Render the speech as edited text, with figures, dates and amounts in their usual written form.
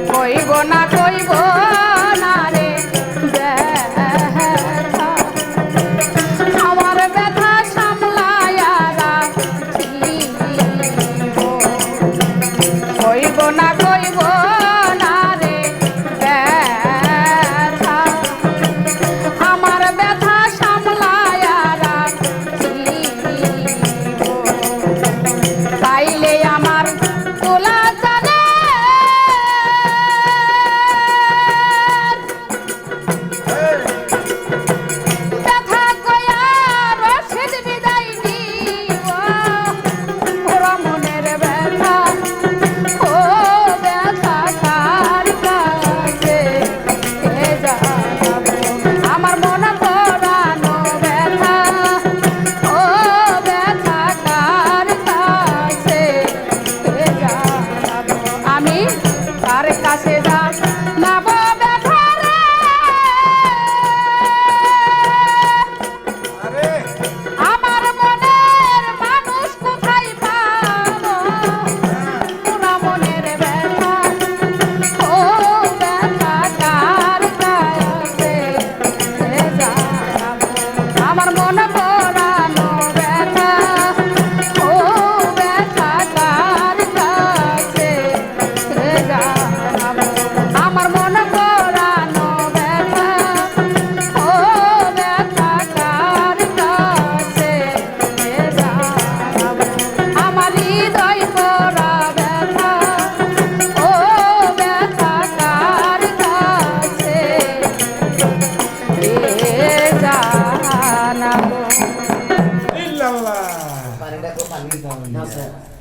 কইব না রে ব্যথা আমার ব্যথা সামলায়া রাখিব কইব না রে ব্যথা আমার ব্যথা সামলায়া রাখিব পাইলে আমার তোলা জানে ব্যথা কয়া রসেদ বিদায় নিব ওরা মনের ব্যথা ও ব্যথা কার কাছে যাব আমার মন পরানো ব্যথা ও ব্যথা কার কাছে যাব আমি কার কাছে যাব ব্যথা রে আমার মনের মানুষ কোথায় পাবো পুরা মনের ব্যথা ও ব্যথা কার কাছে যাব আমার মন পরানো ব্যথা ও ব্যথা কার কাছে যাব আমার মন পরানো ব্যথা ও ব্যথা কার কাছে যাব আমার হৃদয় পরা ব্যথা ও ব্যথা কার কাছে জানাবো ইল্লাল্লাহ পানিটা তো পানি দাও না